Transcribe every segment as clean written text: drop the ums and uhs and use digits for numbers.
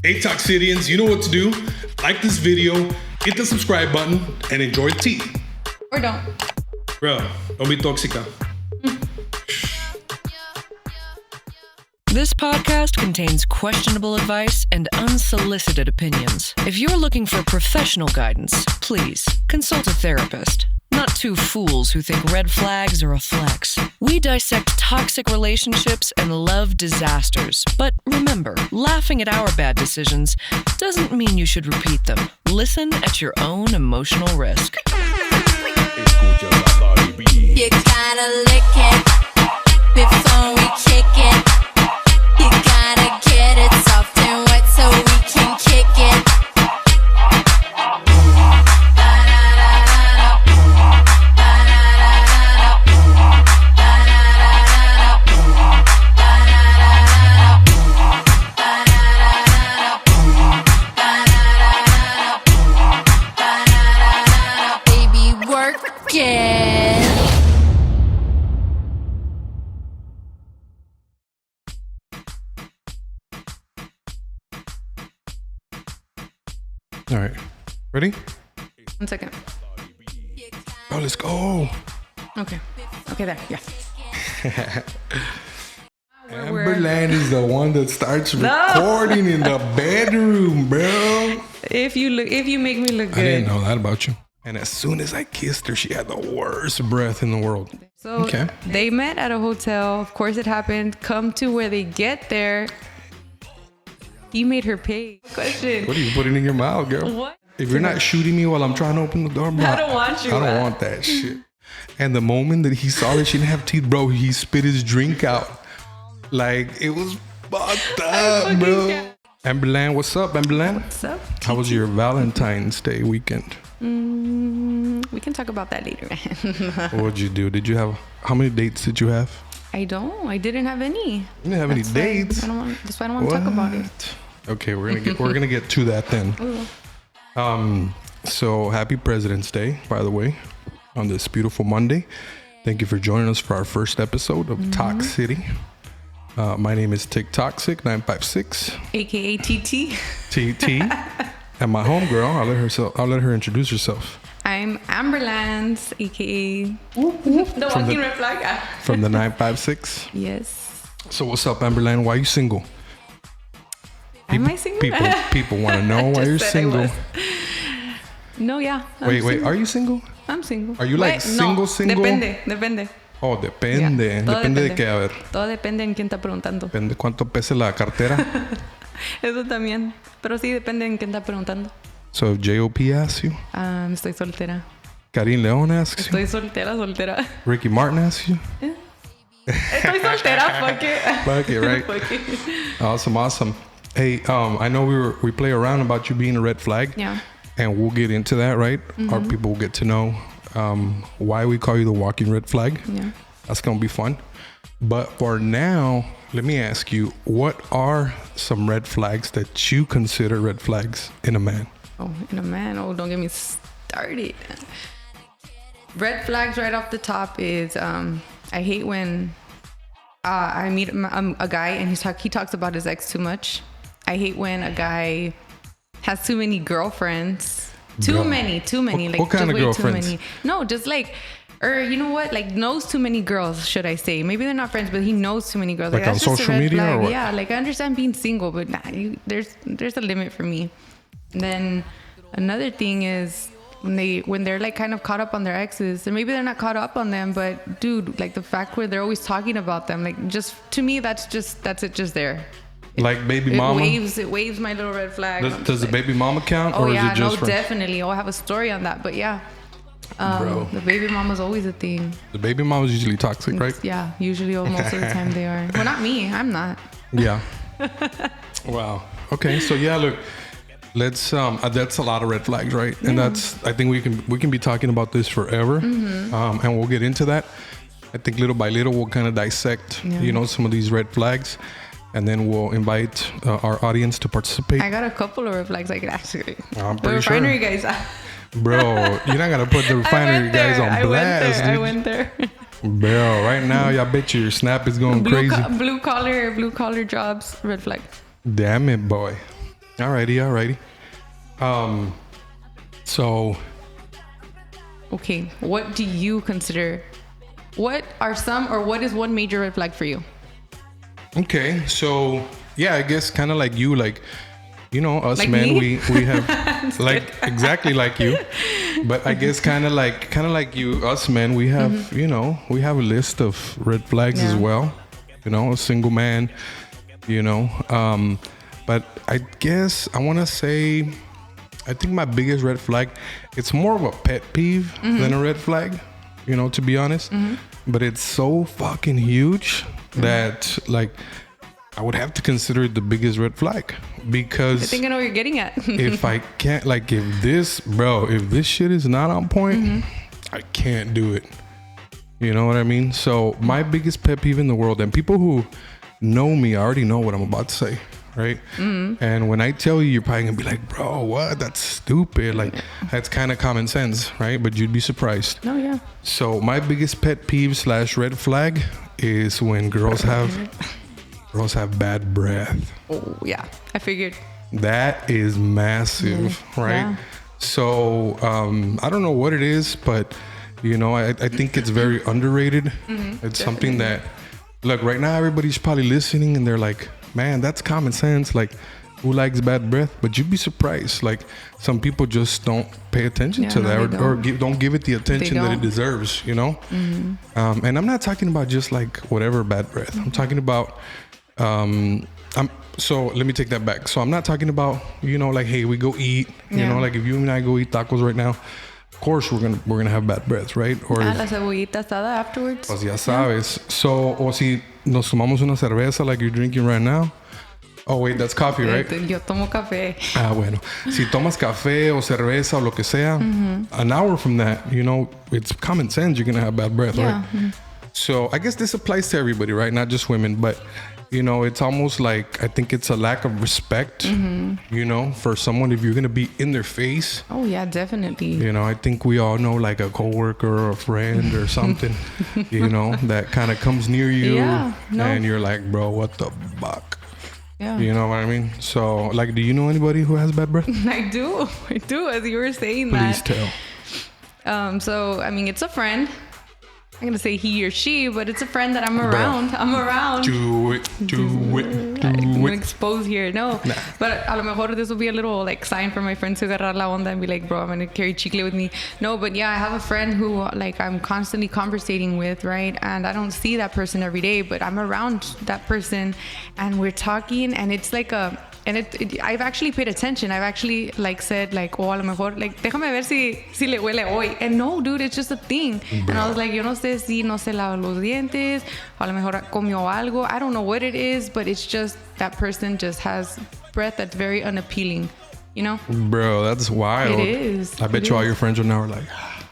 Hey Toxidians, you know what to do. Like this video, hit the subscribe button, and enjoy the tea. Or don't. Bro, don't be toxica. This podcast contains questionable advice and unsolicited opinions. If you're looking for professional guidance, please consult a therapist. Not two fools who think red flags are a flex. We dissect toxic relationships and love disasters. But remember, laughing at our bad decisions doesn't mean you should repeat them. Listen at your own emotional risk. You gotta lick it before we kick it. You gotta get it soft and wet so we can kick it. Baby, work it. All right, ready? 1 second. Oh, let's go. Okay, there. Yeah. Amberland is the one that starts recording in the bedroom, bro. If you make me look good. I didn't know that about you. And as soon as I kissed her, she had the worst breath in the world. So Okay. They met at a hotel. Of course, it happened. Come to where they get there. He made her pay. Question. What are you putting in your mouth, girl? What? If you're not shooting me while I'm trying to open the door, bro, I don't want you, I don't man. want that shit. And the moment that he saw that she didn't have teeth, bro, he spit his drink out. Like, it was fucked up, bro. can't. Amberland, what's up, Amberland? What's up? How was your Valentine's Day weekend? We can talk about that later. What did you do? How many dates did you have? I didn't have any. You didn't have any dates? That's why I don't want to talk about it. Okay, we're gonna get to that then. So happy President's Day, by the way, on this beautiful Monday. Thank you for joining us for our first episode of Talk City. My name is Tiktoxic956, AKA TT. TT, and my homegirl. I'll let her introduce herself. I'm Amberland, AKA the walking red flag. From the 956. Yes. So what's up, Amberland? Why are you single? Am I single? People want to know why you're Just said I single. was. No, yeah. I'm Wait, single. are you single? I'm single. Are you like single? Depende. Oh, depende. Yeah, todo Depende de qué, a ver. Todo depende en quién está preguntando. Depende cuánto pese la cartera. Eso también. Pero sí depende en quién está preguntando. So if J.O.P. asks you, Estoy soltera. Karim Leon asks you, Estoy soltera. Ricky Martin asks you. Estoy soltera, fuck it. Fuck it, right? Fuck it. Awesome. Hey, I know we play around about you being a red flag. Yeah. And we'll get into that, right? Our people will get to know why we call you the walking red flag. Yeah. That's gonna be fun. But for now, let me ask you, what are some red flags that you consider red flags in a man? Oh, in a man. Oh, don't get me started. Red flags right off the top is I hate when I meet a guy and he talks about his ex too much. I hate when a guy has too many girlfriends. Too many. What kind of girlfriends? Too many. No, just like, or you know what? Like knows too many girls, should I say? Maybe they're not friends, but he knows too many girls. Like on that's just a social red media flag. or what? Yeah, like I understand being single, but there's a limit for me. And then another thing is when they're like kind of caught up on their exes, and maybe they're not caught up on them, but dude, like the fact where they're always talking about them, like just to me, that's it just there. Like baby mama? It waves my little red flag. Does the baby mama count? Oh or yeah, is it just no, definitely. Oh, I have a story on that, but yeah. Bro. The baby mama's always a thing. The baby mama's usually toxic, right? Yeah, usually most of the time they are. Well, not me. I'm not. Yeah. Wow. Okay, so yeah, look, let's that's a lot of red flags, right? And that's, I think we can be talking about this forever. And we'll get into that. I think little by little we'll kind of dissect, some of these red flags. And then we'll invite our audience to participate. I got a couple of red flags I could actually. I'm The pretty sure. refinery guys. Bro, you're not going to put the refinery guys on blast. I went there. Bro, right now, I bet you your snap is going crazy. Blue collar jobs, red flag. Damn it, boy. Alrighty. So. Okay, what do you consider? What are some, or what is one major red flag for you? Okay, so yeah, I guess kind of like you, like, you know, us Like men, me? we have like exactly like you, but I guess kind of like you, us men, we have you know, we have a list of red flags as Yeah. well. You know, a single man, you know, but I guess I want to say, I think my biggest red flag, it's more of a pet peeve than a red flag, you know, to be honest. But it's so fucking huge that, like, I would have to consider it the biggest red flag, because I think I know what you're getting at. if I can't, like, if this shit is not on point, I can't do it. You know what I mean? So my biggest pet peeve in the world, and people who know me already know what I'm about to say, right? And when I tell you, you're probably gonna be like, bro, what? That's stupid. Like, that's kind of common sense, right? But you'd be surprised. Oh, yeah. So my biggest pet peeve / red flag is when girls have bad breath. Oh, yeah. I figured. That is massive, right? Yeah. So I don't know what it is, but you know, I think it's very underrated. It's something that, look, right now everybody's probably listening and they're like, man, that's common sense. Like, who likes bad breath? But you'd be surprised. Like, some people just don't pay attention to that, they or don't. don't give it the attention that it don't. deserves, you know? And I'm not talking about just like whatever bad breath. I'm talking about, so let me take that back. So I'm not talking about, you know, like, hey, we go eat, you know, like if you and I go eat tacos right now, of course we're gonna have bad breath, right? Or La cebollita asada afterwards. pues ya sabes. So, o si nos tomamos una cerveza like you're drinking right now. Oh wait, that's coffee, right? Yo tomo café. Ah, bueno. Si tomas café o cerveza o lo que sea, an hour from that, you know, it's common sense you're gonna have bad breath, Yeah. right? So I guess this applies to everybody, right? Not just women, but you know, it's almost like, I think it's a lack of respect, you know, for someone if you're gonna be in their face. Oh, yeah, definitely. You know, I think we all know like a coworker or a friend or something, you know, that kind of comes near you, Yeah, no. and you're like, bro, what the fuck? Yeah. You know what I mean? So, like, do you know anybody who has bad breath? I do, as you were saying Please that. tell. So, I mean, it's a friend. I'm going to say he or she, but it's a friend that I'm around. I'm around. Do it. I'm going to expose here. No. Nah. But a lo mejor this will be a little like sign for my friends to agarrar la onda and be like, bro, I'm going to carry chicle with me. No, but yeah, I have a friend who like I'm constantly conversating with, right? And I don't see that person every day, but I'm around that person and we're talking, and it's like I've actually paid attention. I've actually like said like, oh, a lo mejor like déjame ver si le huele hoy. And no, dude, it's just a thing. Bro. And I was like, yo no sé si no se lava los dientes, o a lo mejor comió algo. I don't know what it is, but it's just that person just has breath that's very unappealing, you know? Bro, that's wild. It is. I bet It you all is. your friends are now like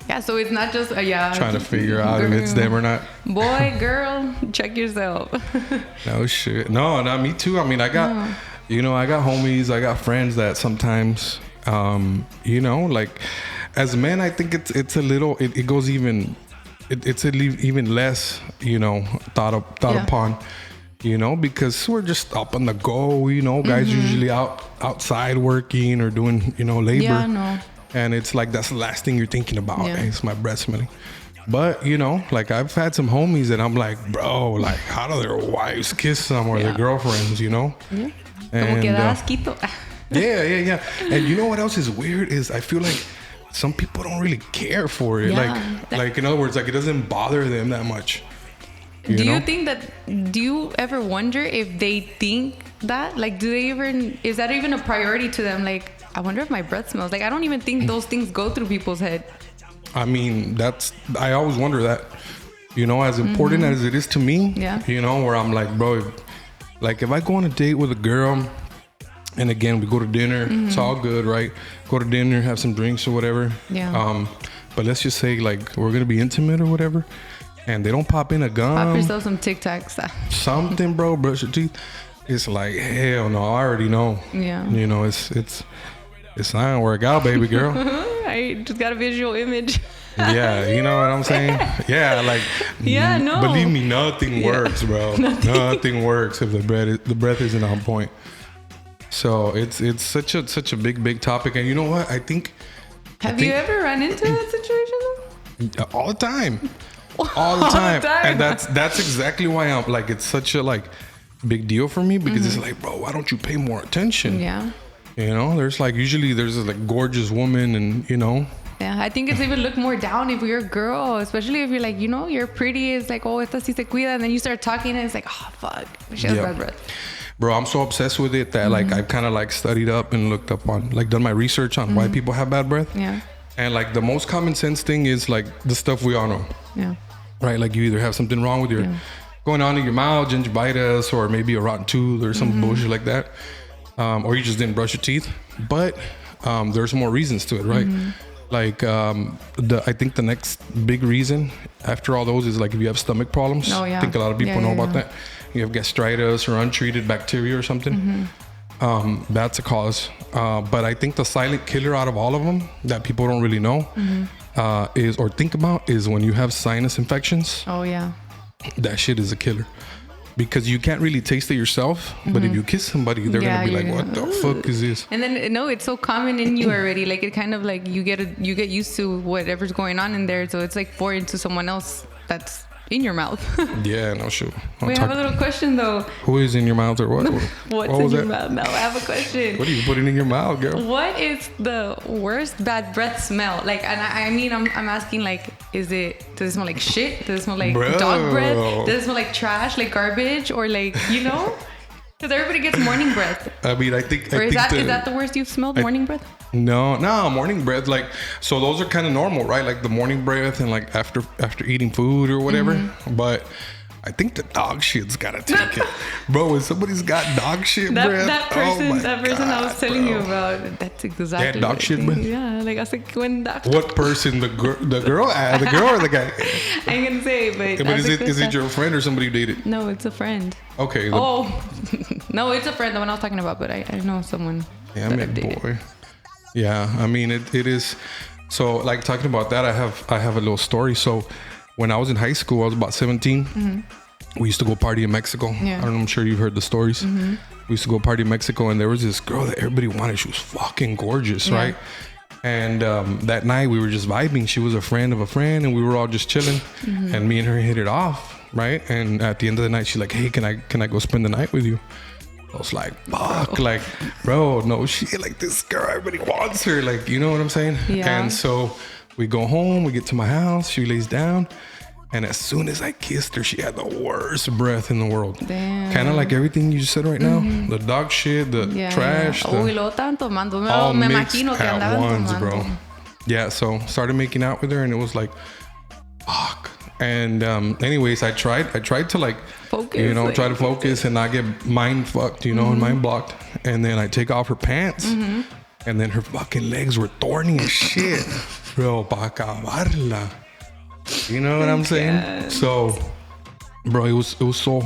Yeah, so it's not just trying to figure out if it's them or not. Boy, girl, check yourself. No shit. No, not me too. I mean, I got, you know, I got homies, I got friends that sometimes, you know, like as men, I think it's a little, it goes even, it's even less, you know, thought upon, you know, because we're just up on the go, you know, guys usually outside working or doing, you know, labor. Yeah, no. And it's like, that's the last thing you're thinking about. Yeah. Hey, it's my breath smelling. But, you know, like I've had some homies that I'm like, bro, like how do their wives kiss them or their girlfriends, you know? Yeah. And, Como que da asquito. yeah. And you know what else is weird is I feel like some people don't really care for it. Yeah. Like in other words, like it doesn't bother them that much. Do know? you think that, do you ever wonder if they think that? Like, do they even, is that even a priority to them? Like, I wonder if my breath smells. Like, I don't even think those things go through people's head. I mean, I always wonder that, you know, as important as it is to me, you know, where I'm like, bro, like if I go on a date with a girl and again, we go to dinner, it's all good, right? Go to dinner, have some drinks or whatever. Yeah. But let's just say like we're going to be intimate or whatever. And they don't pop in a gum. Pop yourself some Tic Tacs. Something, bro, brush your teeth. It's like, hell no, I already know. Yeah. You know, it's not gonna work out, baby girl. I just got a visual image. Yeah, you know what I'm saying? Yeah, like, Yeah, no. believe me, nothing works, bro. Nothing works if the breath isn't on point. So it's such a big topic. And you know what? I think Have you ever run into that situation though? all the time. All the time. And that's exactly why I'm like, it's such a like big deal for me, because it's like, bro, why don't you pay more attention? Yeah. You know, there's like, usually there's this like gorgeous woman, and you know. Yeah, I think it's even look more down if you're a girl, especially if you're like, you know, you're pretty. It's like, oh, esta sí se cuida, and then you start talking, and it's like, oh, fuck, she has bad breath. Bro, I'm so obsessed with it that like I've kind of like studied up and looked up on, like done my research on why people have bad breath. Yeah. And like the most common sense thing is like the stuff we all know. Yeah. Right? Like you either have something wrong with your going on in your mouth, gingivitis, or maybe a rotten tooth or some bullshit like that. Or you just didn't brush your teeth. But there's more reasons to it, right? Like I think the next big reason after all those is like if you have stomach problems. Oh, yeah. I think a lot of people know about that. You have gastritis or untreated bacteria or something. That's a cause. But I think the silent killer out of all of them that people don't really know is, or think about, is when you have sinus infections. Oh yeah. That shit is a killer. Because you can't really taste it yourself, but if you kiss somebody, they're gonna be like, "What the fuck is this?" And then no, it's so common in you already. Like it kind of like you get used to whatever's going on in there, so it's like foreign to someone else that's in your mouth. Yeah, no shit. We have a little question though. Who is in your mouth or what? What's in your mouth? No, I have a question. What are you putting in your mouth, girl? What is the worst bad breath smell? Like, and I mean, I'm asking, like, does it smell like shit? Does it smell like dog breath? Does it smell like trash, like garbage, or like, you know? Because everybody gets morning breath. I mean, I think. Or is that the worst you've smelled? Morning breath? No, morning breath. Like, so those are kind of normal, right? Like the morning breath and like after eating food or whatever. But I think the dog shit's gotta take it, bro. When somebody's got dog shit breath, that person I was telling you about, that's exactly. Yeah, dog shit breath. Yeah, like I was like, when dog. What person? The girl or the guy? I ain't gonna say, but is it your friend or somebody you dated? No, it's a friend. Okay. No, it's a friend. The one I was talking about, but I know someone. Yeah, I mean, boy. Yeah, I mean it is. So like talking about that, I have a little story. So when I was in high school, I was about 17. We used to go party in Mexico. Yeah. I'm sure you've heard the stories. We used to go party in Mexico, and there was this girl that everybody wanted. She was fucking gorgeous, right? And that night we were just vibing. She was a friend of a friend, and we were all just chilling. And me and her hit it off, right? And at the end of the night, she's like, "Hey, can I go spend the night with you?" I was like, fuck, like, bro, no shit, like this girl, everybody wants her, like, you know what I'm saying? Yeah. And so we go home, we get to my house, she lays down, and as soon as I kissed her, she had the worst breath in the world. Damn. Kind of like everything you just said right now, the dog shit, the trash, all mixed at once, bro. Yeah, so started making out with her, and it was like, fuck. And anyways, I tried to like focus, you know, like, try to focus and not get mind fucked, you know, and mind blocked. And then I take off her pants, and then her fucking legs were thorny as shit, bro. Pa acabarla, you know what I'm saying? So, bro, it was so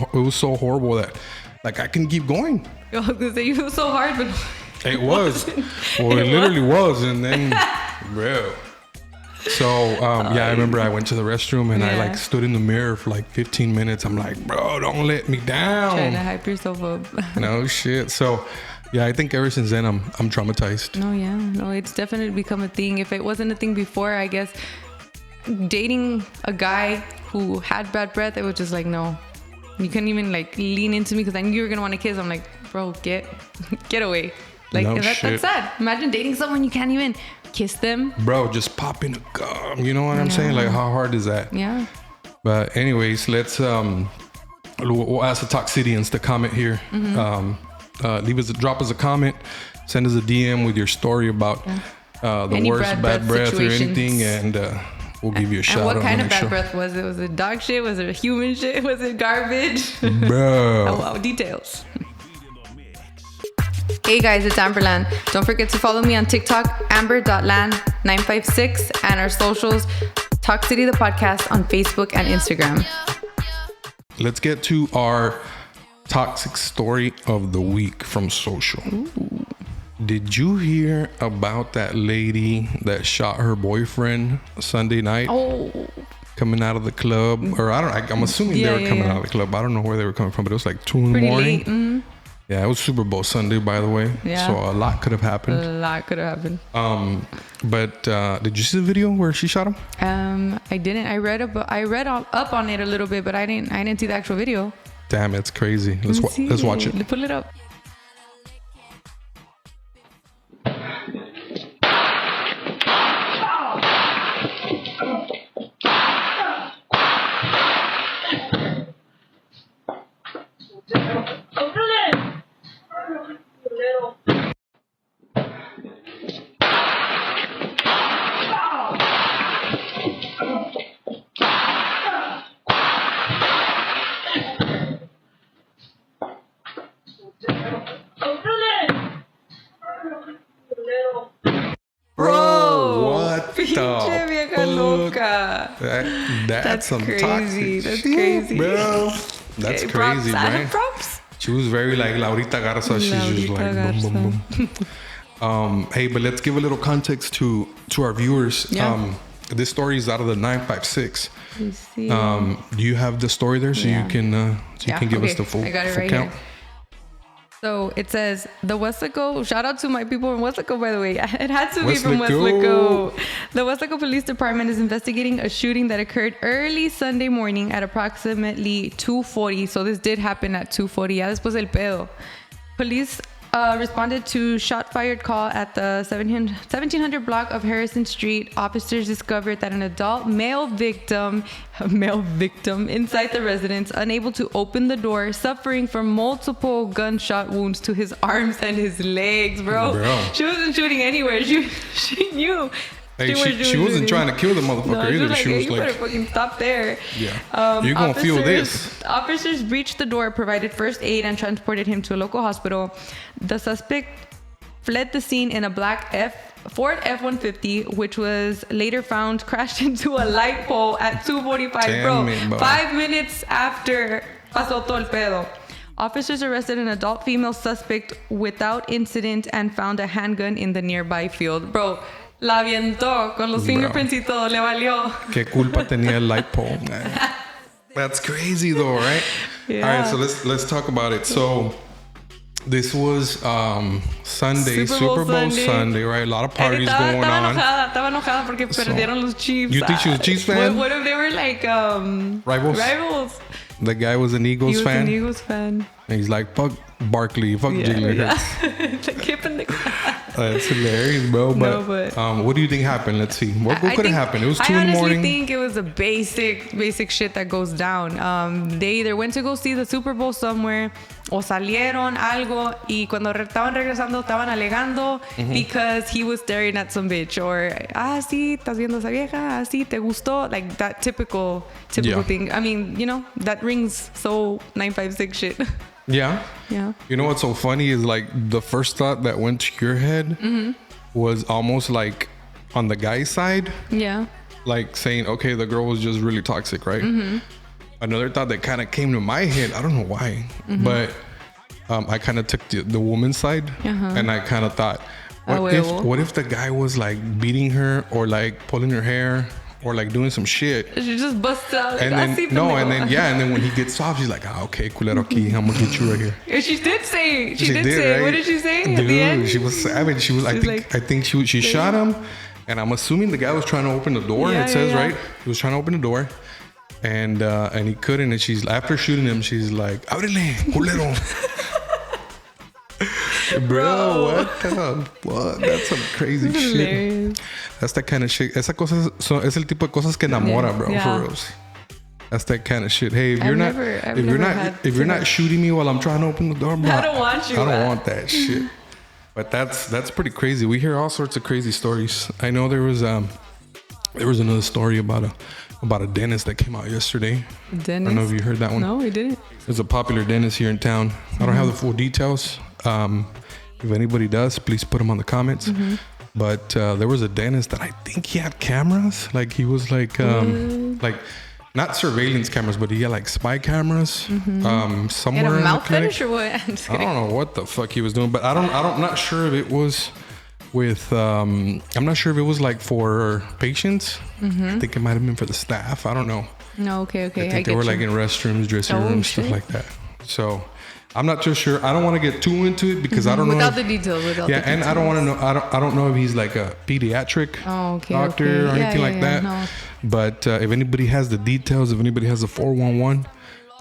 horrible that like I couldn't keep going. I was gonna say, you was so hard, but it was. Well, it literally was, and then, bro. So yeah, I remember I went to the restroom and I like stood in the mirror for like 15 minutes. I'm like, bro, don't let me down. Trying to hype yourself up. No shit. So yeah, I think ever since then I'm traumatized. No, it's definitely become a thing. If it wasn't a thing before, I guess dating a guy who had bad breath, it was just like, no, you couldn't even like lean into me because I knew you were gonna want to kiss. I'm like, bro, get away. Like, no that's sad. Imagine dating someone you can't even kiss them, bro. Just popping a gum, you know what I'm saying? Like, how hard is that? Yeah. But anyways, let's we'll ask the Toxidians to comment here. Drop us a comment, send us a DM with your story about the any worst bad breath situations. or anything, and we'll give you a shout out. And what kind of bad show. breath was it? Was it dog shit? Was it human shit? Was it garbage? Bro. Oh, wow, details. Hey guys, it's Amberland. Don't forget to follow me on TikTok, amber.land956, and our socials, Talk City the Podcast on Facebook and Instagram. Let's get to our toxic story of the week from social. Ooh. Did you hear about that lady that shot her boyfriend Sunday night? Oh. Coming out of the club, or I'm assuming they were coming out of the club. I don't know where they were coming from, but it was like 2 in the morning. Late. Yeah, it was Super Bowl Sunday, by the way. Yeah. So a lot could have happened. A lot could have happened. But did you see the video where she shot him? I didn't. I read up on it a little bit, but I didn't see the actual video. Damn, it's crazy. Let's watch it. Pull it up. Pinche vieja loca. That's some crazy. toxic That's shit, crazy. bro. That's crazy, right? Props. She was very like Laurita Garza. She's just like boom, boom, boom. Hey, but let's give a little context to our viewers. Yeah. This story is out of the 956. Let's see. Do you have the story there so you can give us the full I got it full right count? here. So it says the Westlaco. Shout out to my people in Westlaco, by the way. It had to be from Westlaco. The Westlaco Police Department is investigating a shooting that occurred early Sunday morning at approximately 2:40. So this did happen at 2:40. Ya después del pedo. Police responded to shot fired call at the 1700 block of Harrison Street. Officers discovered that an adult male victim inside the residence, unable to open the door, suffering from multiple gunshot wounds to his arms and his legs, bro. She wasn't shooting anywhere. She knew. Hey, she wasn't trying to kill the motherfucker either. She was you better fucking stop there. Yeah. You're going to feel this. Officers breached the door, provided first aid, and transported him to a local hospital. The suspect fled the scene in a black Ford F-150, which was later found crashed into a light pole at 2:45, bro. 5 minutes after pasó todo el pedo. Officers arrested an adult female suspect without incident and found a handgun in the nearby field. Bro, la avientó con los fingerprints y todo, le valió. ¿Qué culpa tenía el light pole, man? That's crazy though, right? Yeah. All right, so let's talk about it. So this was Sunday, Super Bowl Sunday, right? A lot of parties going on. Estaba enojada porque perdieron los Chiefs. You think she was a Chiefs fan? What if they were like rivals? The guy was an Eagles fan. He was an Eagles fan. And he's like, fuck Barkley, fuck Jalen Hurts. That's hilarious, bro. But what do you think happened? Let's see. What could have happened? It was 2 in the morning. I honestly think it was a basic shit that goes down. They either went to go see the Super Bowl somewhere o salieron algo y cuando estaban regresando estaban alegando because he was staring at some bitch or sí, estás viendo esa vieja, sí, te gustó, like that typical thing. I mean, you know, that rings so 956 shit. Yeah. You know what's so funny is like the first thought that went to your head was almost like on the guy's side. Yeah. Like saying, okay, the girl was just really toxic, right? Another thought that kind of came to my head, I don't know why, but I kind of took the woman's side and I kind of thought, what if the guy was like beating her or like pulling her hair or like doing some shit? She just busts out. And then when he gets off, she's like, okay, culero aquí, I'm gonna get you right here. And she did say, right? What did she say at the end? She was savage. She was, I think she shot him, and I'm assuming the guy was trying to open the door. It says right, he was trying to open the door, and he couldn't. And she's after shooting him, she's like, ábrele, culero. Bro, what the fuck? That's some crazy shit. Hilarious. That's that kind of shit. Esa cosa es el tipo de cosas que enamora, bro. For reals. That's that kind of shit. Hey, if you're not shooting me while I'm trying to open the door, bro, I don't want you. I don't want that shit. But that's pretty crazy. We hear all sorts of crazy stories. I know there was another story about a dentist that came out yesterday. Dentist? I don't know if you heard that one. No, we didn't. There's a popular dentist here in town. I don't have the full details. If anybody does, please put them on the comments. But there was a dentist that I think he had cameras. Like he was like not surveillance cameras, but he had like spy cameras somewhere. In a in mouth the clinic. fetish or what? I don't know what the fuck he was doing, but I'm not sure if it was with I'm not sure if it was like for patients. I think it might have been for the staff. I don't know. No, okay. I think they were like in restrooms, dressing rooms, stuff like that. So I'm not too sure. I don't want to get too into it because I don't know. Without the details. And I don't want to know. I don't know if he's like a pediatric doctor or anything like that. No. But if anybody has the details, if anybody has the 411,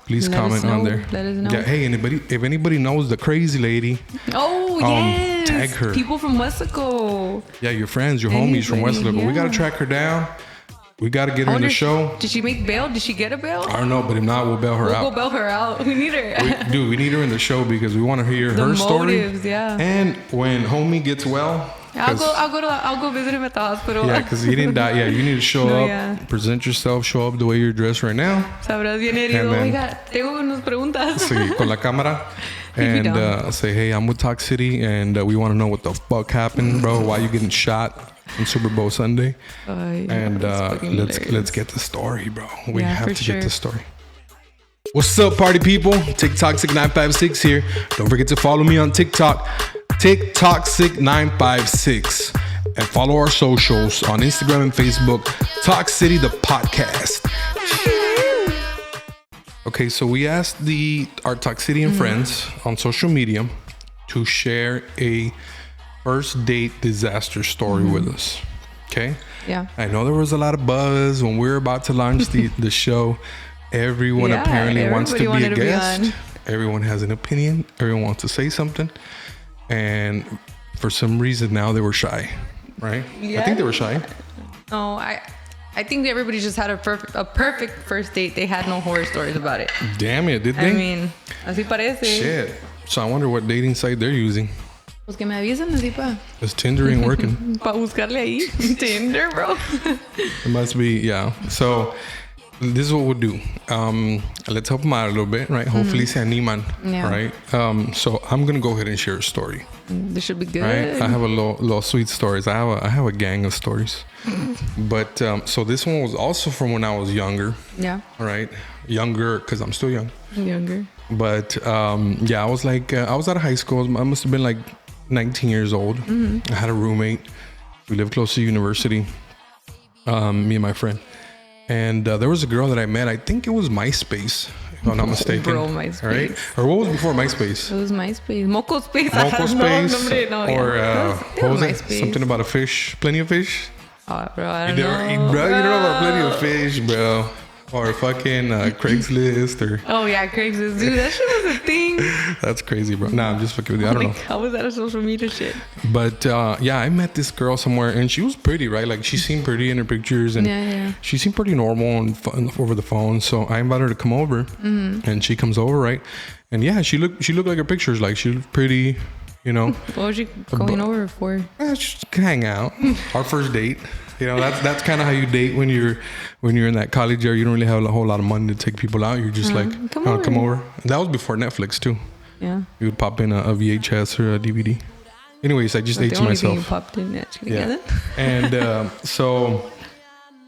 please comment on there. Let us know. Yeah. Hey, if anybody knows the crazy lady, yes. tag her. People from Westaco. Yeah, your friends, your homies from Westaco. Yeah. We gotta track her down. We got to get her in the show. Did she make bail? Did she get a bail? I don't know, but if not, we'll bail her out. We'll bail her out. We need her. We need her in the show because we want to hear her story. Yeah. And when homie gets well, I'll go visit him at the hospital. Yeah, because he didn't die. Yeah, you need to show up, present yourself, show up the way you're dressed right now. Sabrás bien herido. Oiga, tengo unas preguntas. Sí, con la cámara. And say, hey, I'm with Talk City, and we want to know what the fuck happened, bro. Why you getting shot on Super Bowl Sunday? And let's get the story, bro. We have to get the story. What's up, party people? Tiktoxic956 here. Don't forget to follow me on TikTok, Tiktoxic956, and follow our socials on Instagram and Facebook, Talk City the podcast. Okay, so we asked our Toxidian friends on social media to share a first date disaster story with us. Okay? Yeah. I know there was a lot of buzz when we were about to launch the show. Everyone apparently wants to be a guest. Everyone has an opinion. Everyone wants to say something. And for some reason now they were shy, right? Yeah. I think they were shy. No, I think everybody just had a perfect first date. They had no horror stories about it. Damn it, did they? I mean, así parece. Shit. So I wonder what dating site they're using. Pues que me avisen así Because Tinder ain't working. Pa buscarle ahí. Tinder, bro. It must be, yeah. So this is what we'll do. Let's help them out a little bit, right? Hopefully se animan, right? So I'm going to go ahead and share a story. This should be good. Right? I have a little sweet stories. I have a gang of stories. But so this one was also from when I was younger. Yeah. All right. Younger because I'm still young. Younger. But I was like, I was out of high school. I must have been like 19 years old. I had a roommate. We lived close to university. Me and my friend. And there was a girl that I met. I think it was MySpace, if I'm not mistaken. Bro, MySpace. Right? Or what was before MySpace? It was MySpace. Mocospace. Mocospace. No, or what was MySpace. it? Something about a fish. Plenty of fish? Oh, bro, I don't know. You don't know about Plenty of Fish, bro. Or fucking Craigslist or... Oh, yeah, Craigslist. Dude, that shit was a thing. That's crazy, bro. Nah, I'm just fucking with you. I don't know. How was that a social media shit? But I met this girl somewhere and she was pretty, right? Like she seemed pretty in her pictures and she seemed pretty normal and fun over the phone. So I invited her to come over and she comes over, right? And yeah, she looked like her pictures. Like she looked pretty, you know. What was she going over for? Just hang out. Our first date. You know, that's kind of how you date when you're in that college year. You don't really have a whole lot of money to take people out. You're just like, come over. And that was before Netflix too. Yeah. You would pop in a VHS or a DVD. Anyways, I just ate to myself. You popped in actually. Yeah. And so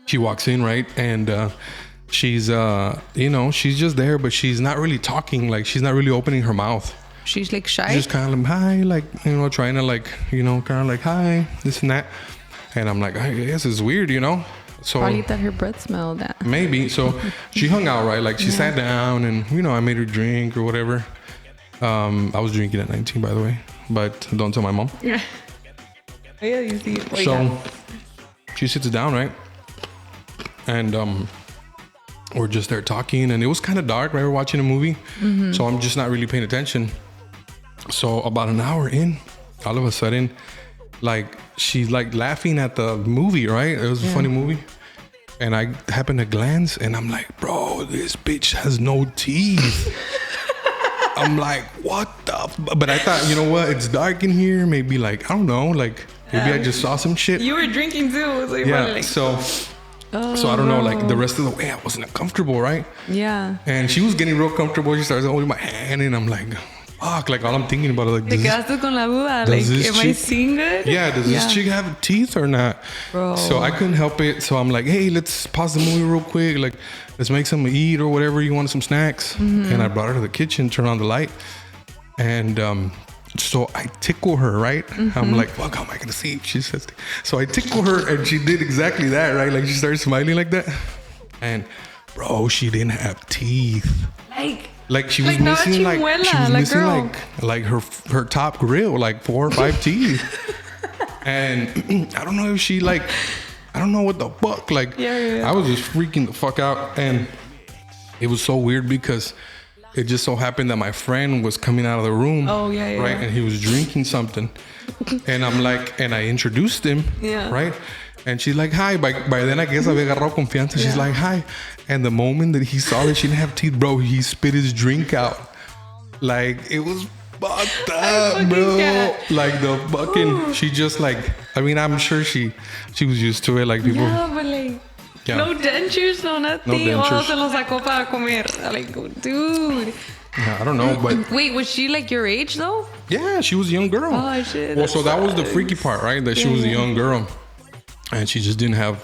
she walks in, right? And she's she's just there, but she's not really talking. Like she's not really opening her mouth. She's like shy. She's just kind of like, hi, like, trying to like, kind of like, hi, this and that. And I'm like, I guess it's weird, So probably that her breath smelled. Maybe. So she hung out, right? Like she sat down and, I made her drink or whatever. I was drinking at 19, by the way, but don't tell my mom. Yeah, you see. So she sits down, right? And we're just there talking and it was kind of dark, right? We're watching a movie. So I'm just not really paying attention. So about an hour in, all of a sudden, like she's like laughing at the movie, right? It was a funny movie. And I happened to glance and I'm like, bro, this bitch has no teeth. I'm like, what the but I thought, you know what? It's dark in here. Maybe like, I don't know, like maybe I just saw some shit. You were drinking too. So so I don't know, like the rest of the way I wasn't comfortable, right? Yeah. And she was getting real comfortable. She started holding my hand and I'm like, fuck, like all I'm thinking about is like, Te quedaste con la duda, like, am I seeing good? Yeah, does this chick have teeth or not? Bro. So I couldn't help it. So I'm like, hey, let's pause the movie real quick. Like, let's make something to eat or whatever. You want some snacks? And I brought her to the kitchen, turned on the light. And so I tickle her, right? I'm like, fuck, how am I going to see? She says, so I tickle her and she did exactly that, right? Like she started smiling like that. And bro, she didn't have teeth. Like she was Like, no, missing like chimuela, she was like, missing girl. like her top grill, like 4 or 5 teeth. And I don't know if she like, I don't know what the fuck. Like Yeah. I was just freaking the fuck out, and it was so weird because it just so happened that my friend was coming out of the room. Oh, yeah. Right, and he was drinking something, and I'm like, and I introduced him. Yeah. Right. And she's like, hi. By then, I guess había agarrado confianza. She's like, hi. And the moment that he saw that she didn't have teeth, bro, he spit his drink out. Like, it was fucked up, bro. can't. Like, the fucking, she just like, I mean, I'm sure she was used to it. Like, people. Yeah, but like, Yeah. no dentures, no nothing. No dentures. Oh, se los sacó para comer. Like, dude. Yeah, I don't know, but Wait, was she like your age though? yeah, she was a young girl. Oh, shit, Well, that so that was the sucks. freaky part, right? That she was a young girl. And she just didn't have,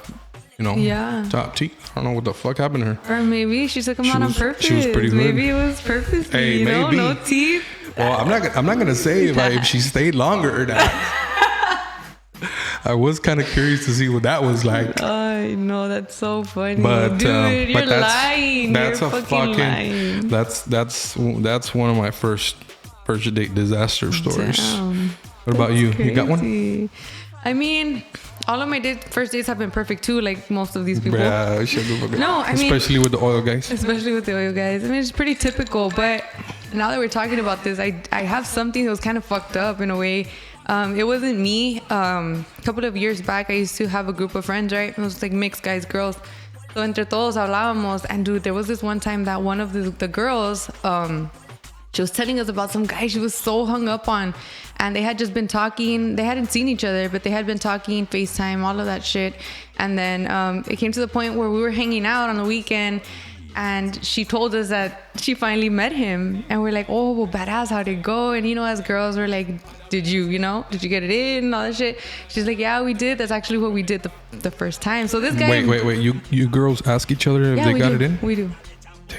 Yeah. top teeth. I don't know what the fuck happened to her. Or maybe she took them She out on was- purpose. she was pretty good. Maybe it was purposely, Hey, you know, maybe. no teeth. Well, I'm not gonna say if she stayed longer or not. I was kind of curious to see what that was like. I know, that's so funny. But Dude, you're but that's lying. that's you're a fucking lying. that's one of my first date disaster stories. Damn. What about you? You got one? Crazy. I mean, all of my first dates have been perfect too, like most of these people. Yeah, shut the fuck up. No, I mean- especially with the oil guys. Especially with the oil guys. I mean, it's pretty typical, but now that we're talking about this, I have something that was kind of fucked up in a way. It wasn't me. A couple of years back, I used to have a group of friends, right? It was like mixed guys, girls. So entre todos hablábamos, and dude, there was this one time that one of the girls, she was telling us about some guy she was so hung up on, and they had just been talking. They hadn't seen each other, but they had been talking, FaceTime, all of that shit. And then it came to the point where we were hanging out on the weekend, and she told us that she finally met him. And we're like, oh, well, badass, how'd it go? And, as girls, we're like, did you get it in and all that shit? She's like, yeah, we did. That's actually what we did the first time. So this guy... Wait. You girls ask each other if Yeah, they we got do. it in? We do.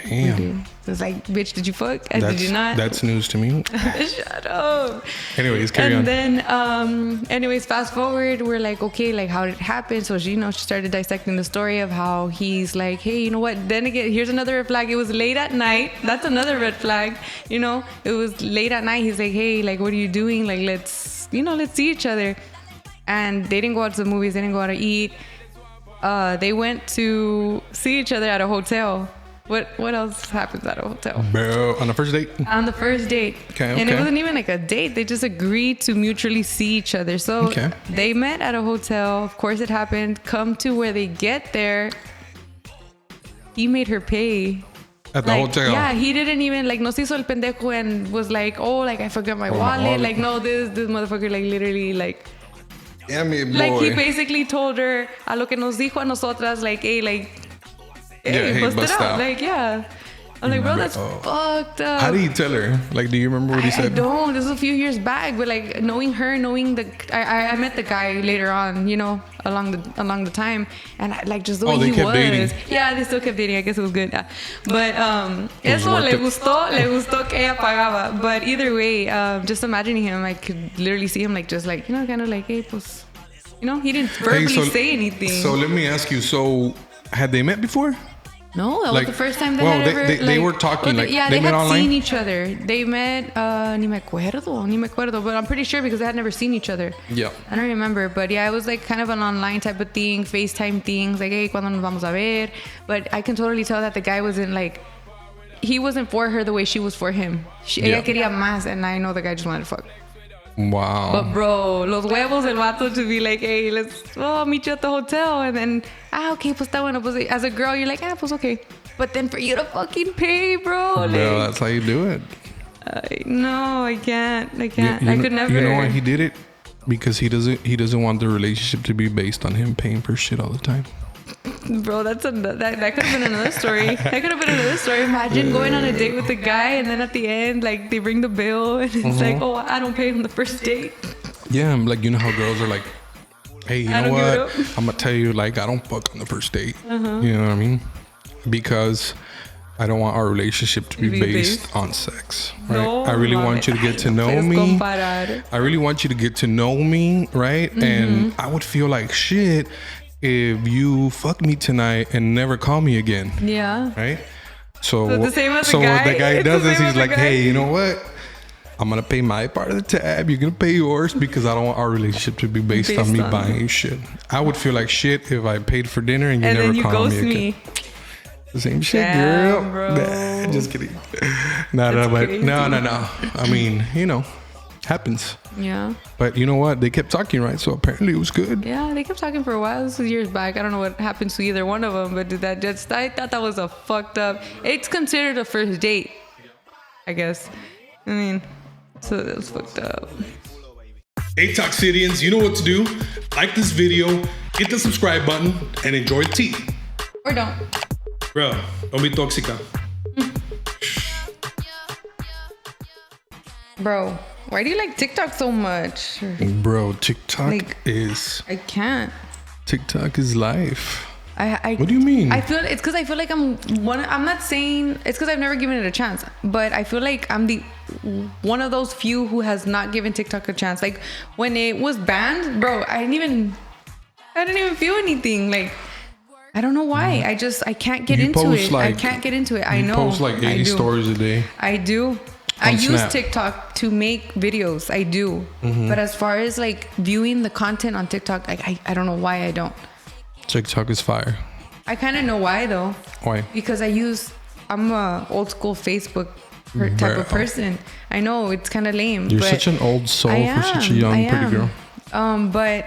Damn. Dude. It's like, bitch, did you fuck? And did you not? That's news to me. Shut up. Anyways, carry on. And then, anyways, fast forward, we're like, okay, like, how did it happen? So she, she started dissecting the story of how he's like, hey, you know what? Then again, here's another red flag. It was late at night. That's another red flag. It was late at night. He's like, hey, like, what are you doing? Like, let's see each other. And they didn't go out to the movies. They didn't go out to eat. They went to see each other at a hotel. What else happens at a hotel? Bro, on the first date? On the first date. Okay, And it okay. wasn't even like a date. They just agreed to mutually see each other. So Okay. they met at a hotel. Of course it happened. Come to where they get there, he made her pay. At the hotel? Yeah, he didn't even, no se hizo el pendejo and was like, oh, like, I forgot my wallet. wallet. Like, no, this motherfucker, like, literally, like... Yeah, me boy. Like, he basically told her, a lo que nos dijo a nosotras, like, hey, like... Yeah, hey, bust bust it out. out. Like, yeah. I'm like, bro, that's fucked up. How did he tell her? Like, do you remember what he I said? don't. This was a few years back, but like knowing her, I met the guy later on, along the time, and like just the way they he kept was. dating. Yeah, they still kept dating. I guess it was good. Yeah. But It was eso worth le it. gustó que ella pagaba. But either way, just imagining him, I could literally see him like just like kind of like, hey, pues, he didn't verbally say anything. So let me ask you. So had they met before? No, that Like, was the first time they well, had they- ever... they were talking, like, yeah, they they met had online? seen each other. They met, ni me acuerdo, but I'm pretty sure because they had never seen each other. Yeah. I don't remember, but yeah, it was like kind of an online type of thing, FaceTime things, like, hey, ¿cuándo nos vamos a ver? But I can totally tell that the guy wasn't like... He wasn't for her the way she was for him. Ella quería más, and I know the guy just wanted to fuck. Wow. But bro, los huevos del vato to be like, hey, I'll meet you at the hotel. And then, okay, pues está bueno. Pues, as a girl, you're like, pues okay. But then for you to fucking pay, bro. Bro, that's how you do it. No, I can't. I You could know, never. You know why he did it? Because he doesn't want the relationship to be based on him paying for shit all the time. Bro, that could have been another story. That could have been another story. Imagine going on a date with a guy and then at the end, like, they bring the bill and it's like, oh, I don't pay on the first date. Yeah, I'm like, you know how girls are like, hey, you I know don't give what? it up. I'm gonna tell you, like, I don't fuck on the first date. Uh-huh. You know what I mean? Because I don't want our relationship to be Be based based. on sex. Right? No, I really want you to get to know me. Comparar. I really want you to get to know me, right? Mm-hmm. And I would feel like shit if you fuck me tonight and never call me again. Yeah. Right? So the same as the so guy? what the guy It's does the is same he's as the like, guy? hey, you know what? I'm gonna pay my part of the tab. You're gonna pay yours because I don't want our relationship to be based on me buying you shit. I would feel like shit if I paid for dinner and you And never then you called ghost me again. The same shit, Damn, girl. bro. Nah, just kidding. No, That's but crazy. no. I mean, happens. Yeah. But you know what? They kept talking, right? So apparently it was good. Yeah, they kept talking for a while. This was years back. I don't know what happened to either one of them, but I thought that was a fucked up. It's considered a first date, I guess. I mean, so it was fucked up. Hey, Toxidians, you know what to do. Like this video, hit the subscribe button, and enjoy the tea. Or don't. Bro, don't be toxica. Bro, why do you like TikTok so much? Bro, TikTok Like- I can't. TikTok is life. I What do you mean? I feel it's because I feel like I'm not saying it's because I've never given it a chance, but I feel like I'm the one of those few who has not given TikTok a chance. Like when it was banned, bro, I didn't even feel anything. Like I don't know why. I can't get You into post it. like- I can't get into it. I You know. post like 80 I do. stories a day. I do. I use Snap. TikTok to make videos. I do. Mm-hmm. But as far as like viewing the content on TikTok, I don't know why I don't. TikTok is fire. I kind of know why though. Why? Because I'm a old school Facebook type of Bro. person. I know it's kind of lame. You're but such an old soul I for such a am, young, I pretty am. girl. But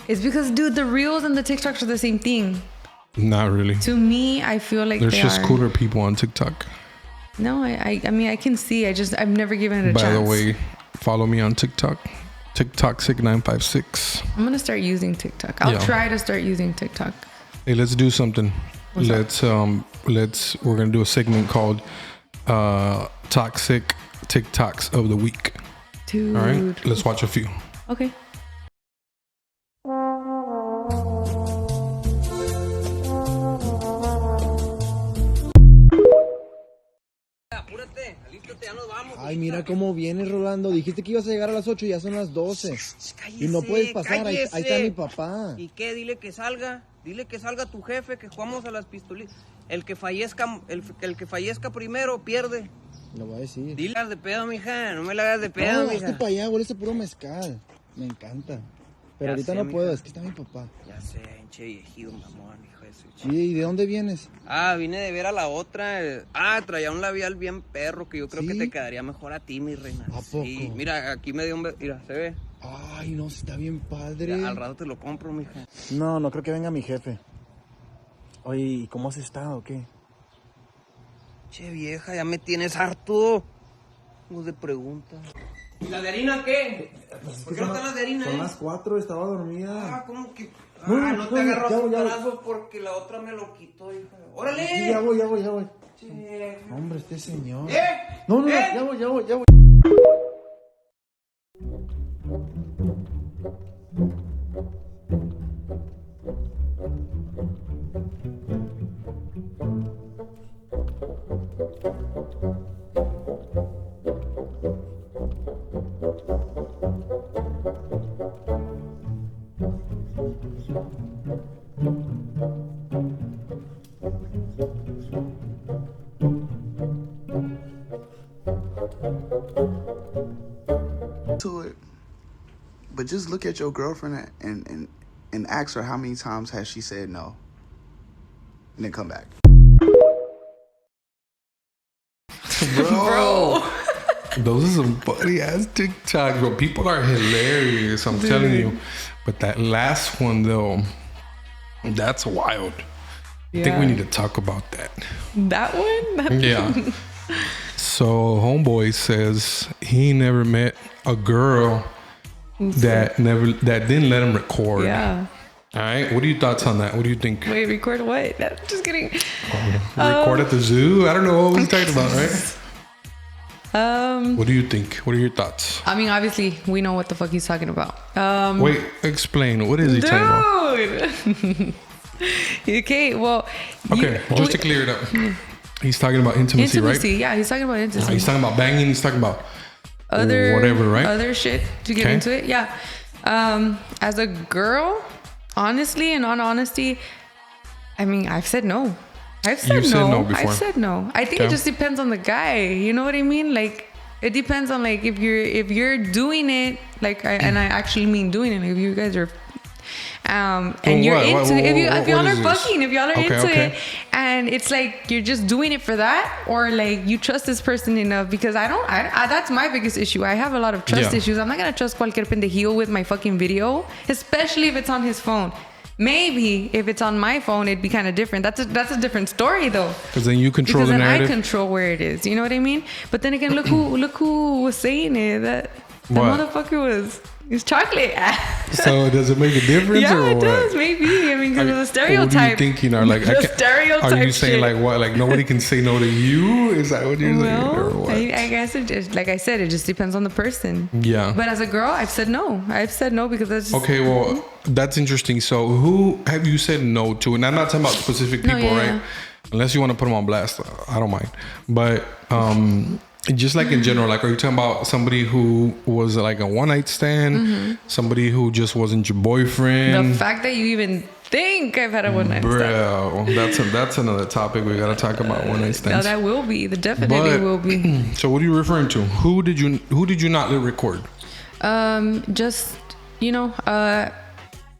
it's because, dude, the reels and the TikToks are the same thing. Not really. To me, I feel like There's they just are. cooler people on TikTok. No, I mean, I can see. I've never given it a By chance. the way, follow me on TikTok. Tiktoxic956. I'm gonna start using TikTok. I'll Yeah. try to start using TikTok. Hey, let's do something. What's We're gonna do a segment called Toxic TikToks of the Week. Dude. All right, let's watch a few. Okay. Apúrate, alístate, ya nos vamos. Ay, mira cómo vienes, Rolando. Dijiste que ibas a llegar a las 8 y ya son las 12. Y no puedes pasar, ahí está mi papá. ¿Y qué? Dile que salga tu jefe, que jugamos a las pistolitas. El que fallezca primero pierde. Lo voy a decir. Dile de pedo, mija, no me la hagas de pedo, No, mija. hazte para allá, huele ese puro mezcal. Me encanta. Pero Ya ahorita sé, no mija. puedo, es que está mi papá. Ya sé, hinche viejillo, mamón, hijo de su Sí, ¿y de dónde vienes? vine de ver a la otra. Traía un labial bien perro que yo creo ¿Sí? que te quedaría mejor a ti, mi reina. ¿A poco? Sí, mira, aquí me dio mira, se ve. Ay, no, está bien padre. Mira, al rato te lo compro, mija. No, no creo que venga mi jefe. Oye, ¿y cómo has estado o qué? Che, vieja, ya me tienes harto. No de pregunta. ¿Y la de harina qué? ¿Por qué no está la de harina? Son las 4, estaba dormida. ¿Cómo que? No, te agarró ya a voy, ya voy. putazo porque la otra me lo quitó, hija. ¡Órale! Sí, ya voy. Che. Hombre, este señor. ¿Eh? No, ¿Eh? ya voy. To it, but just look at your girlfriend and ask her how many times has she said no, and then come back. Bro. Those are some funny ass TikToks, bro. People are hilarious, I'm telling you. But that last one though, that's wild. I think we need to talk about that. That one? Yeah. So homeboy says he never met a girl that didn't let him record. Yeah. All right. What are your thoughts on that? What do you think? Wait, record what? Just kidding. Record at the zoo? I don't know what we're talking about, right? What do you think? What are your thoughts? I mean, obviously, we know what the fuck he's talking about. Wait, explain. What is he talking about? Dude. Okay, well. Okay, just to clear it up. He's talking about intimacy, right? Yeah, he's talking about intimacy. He's talking about banging. He's talking about Other whatever, right? Other shit to get Okay. into it. Yeah. As a girl, honestly and on honesty, I mean, I've said no. I've said You've no. said no before. I've said no. I think it just depends on the guy. You know what I mean? Like, it depends on like if you're doing it like and I actually mean doing it. Like, if you guys are and you're into if y'all are fucking, if y'all are into it, and it's like you're just doing it for that, or like you trust this person enough, because I that's my biggest issue. I have a lot of trust issues. I'm not gonna trust cualquier pendejillo with my fucking video, especially if it's on his phone. Maybe if it's on my phone, it'd be kind of different. That's a different story though. Because then you control the narrative. I control where it is. You know what I mean? But then again, look who was saying it. That motherfucker was chocolate. So does it make a difference? Yeah, or it what? does. Maybe. I mean, because of the stereotype. What are you thinking? Are like the stereotype? Are you saying shit. like what? Like nobody can say no to you? Is that what you're saying? Or what? I guess it just, like I said, it just depends on the person. Yeah. But as a girl, I've said no. I've said no because that's just, okay. Well, that's interesting. So who have you said no to? And I'm not talking about specific people, right? Unless you want to put them on blast, I don't mind. But just like in general, like, are you talking about somebody who was like a one night stand, somebody who just wasn't your boyfriend? The fact that you even think I've had a one night stand. Bro, that's another topic we gotta talk about, one night stands. No, that will be. The definitely will be. So what are you referring to? Who did you not let record? Just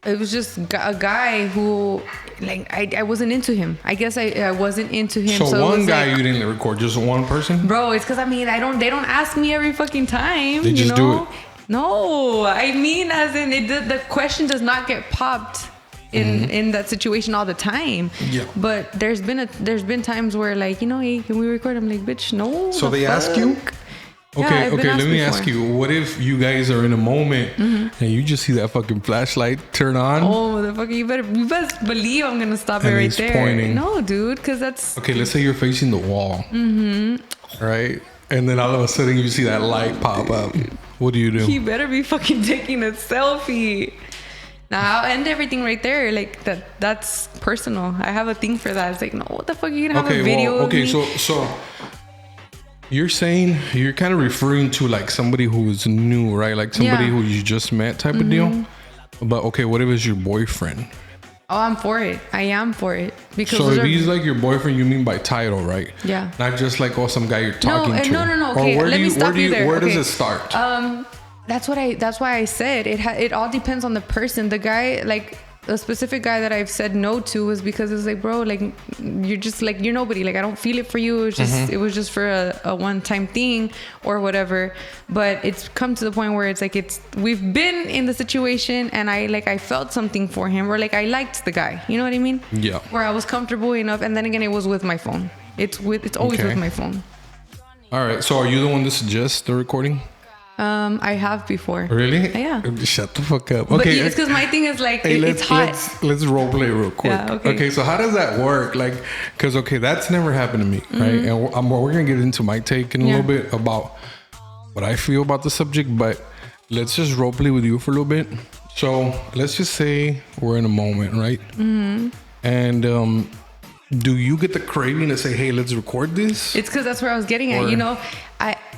it was just a guy who, like, I wasn't into him. I guess I wasn't into him. So one guy you didn't record, just one person? Bro, it's because they don't ask me every fucking time. They just do it. No, I mean, as in the question does not get popped in that situation all the time. Yeah. But there's been times where, like, hey, can we record? I'm like, bitch, no. So they ask you? Okay, let me ask you, what if you guys are in a moment and you just see that fucking flashlight turn on? Oh, motherfucker, you best believe I'm gonna stop it right there. Pointing. No, dude, because that's... Okay, let's say you're facing the wall. Right? And then all of a sudden you see that light pop up. What do you do? He better be fucking taking a selfie. Now, I'll end everything right there. Like, that's personal. I have a thing for that. It's like, no, what the fuck, are you gonna have a video of me? So you're saying, you're kind of referring to like somebody who's new, right? Like somebody who you just met type of deal. But okay, what if it's your boyfriend? Oh, I'm for it. I am for it. Because so if he's like your boyfriend, you mean by title, right? Yeah. Not just like, some guy you're talking to. No. Okay, let me stop you there. Where does it start? That's why I said it all depends on the person. The guy, like, a specific guy that I've said no to was because it's like, bro, like, you're just like, you're nobody. Like, I don't feel it for you. It was just for a one-time thing or whatever. But it's come to the point where it's like, we've been in the situation and I felt something for him, or like I liked the guy. You know what I mean? Yeah. Where I was comfortable enough, and then again, it was with my phone. It's always with my phone. All right. So are you the one that suggests the recording? I have before. Really? Yeah. Shut the fuck up. But Okay. it's because my thing is like, it's hot. Let's role play real quick. Yeah, okay. So how does that work? Like, because that's never happened to me, right? And we're gonna get into my take in a little bit about what I feel about the subject, but let's just role play with you for a little bit. So let's just say we're in a moment, right? And do you get the craving to say, "Hey, let's record this"? It's because that's where I was getting at.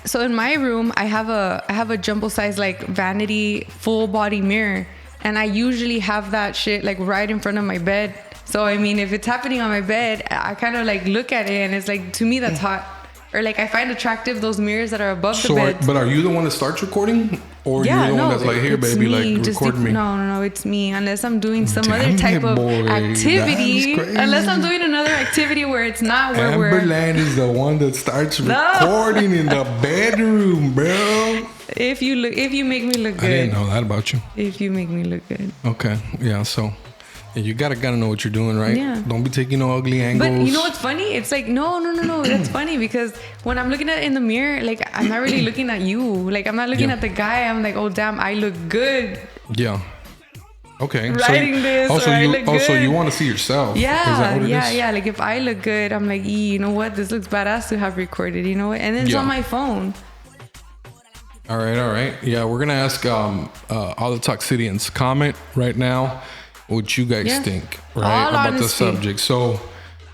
So in my room, I have a jumbo size, like, vanity full body mirror, and I usually have that shit like right in front of my bed. So I mean, if it's happening on my bed, I kind of like look at it, and it's like, to me, that's hot. Or like, I find attractive those mirrors that are above the bed. But are you the one that starts recording, or you're the one that's like, "Here, baby, like, record me"? No, it's me. Unless I'm doing some other type of activity. Unless I'm doing another activity where it's not where Amberland is the one that starts recording in the bedroom, bro. If you make me look good. I didn't know that about you. If you make me look good. Okay, yeah. So you gotta know what you're doing, right? Yeah. Don't be taking no ugly angles. But you know what's funny? It's like, no. That's funny, because when I'm looking at it in the mirror, like, I'm not really looking at you. Like, I'm not looking at the guy. I'm like, oh damn, I look good. Yeah. Okay. Writing this. So you want to see yourself? Yeah. Is that what it is? Yeah. Like, if I look good, I'm like, you know what? This looks badass to have recorded. You know what? And then it's on my phone. All right. Yeah, we're gonna ask all the Toxidians comment right now what you guys think, right, about the subject. So,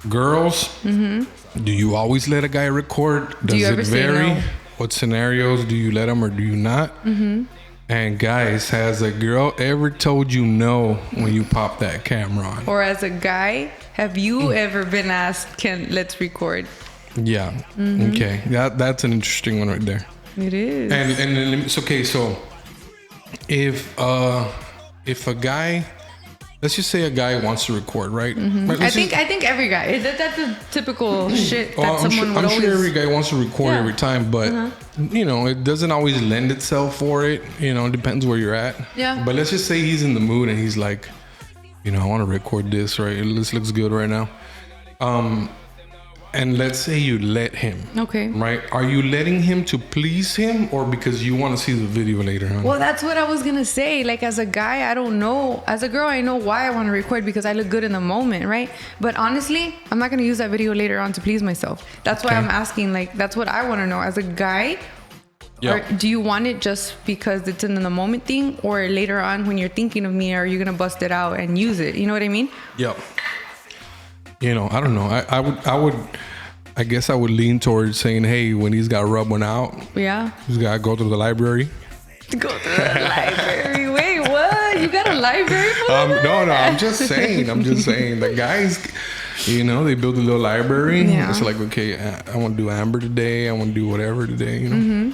girls, do you always let a guy record? Does it vary? What scenarios do you let him or do you not? And guys, has a girl ever told you no when you pop that camera on? Or as a guy, have you ever been asked, let's record? Yeah. Okay. That's an interesting one right there. It is. And it's okay. So if a guy, let's just say a guy wants to record, right? I think every guy. That's a typical shit that someone would I'm always. sure every guy wants to record every time, but it doesn't always lend itself for it. It depends where you're at. Yeah. But let's just say he's in the mood and he's like, I want to record this, right? This looks good right now. And let's say you let him. Okay. Right? Are you letting him to please him or because you want to see the video later on? Well, that's what I was going to say. Like, as a guy, I don't know. As a girl, I know why I want to record because I look good in the moment, right? But honestly, I'm not going to use that video later on to please myself. That's why I'm asking. Like, that's what I want to know. As a guy, or do you want it just because it's in the moment thing? Or later on when you're thinking of me, are you going to bust it out and use it? You know what I mean? Yep. I don't know. I guess I would lean towards saying, hey, when he's got to rub one out, he's got to go to the library. Go to the library. Wait, what? You got a library for that? No, I'm just saying. The guys, they build a little library. Yeah. It's like, okay, I want to do Amber today. I want to do whatever today,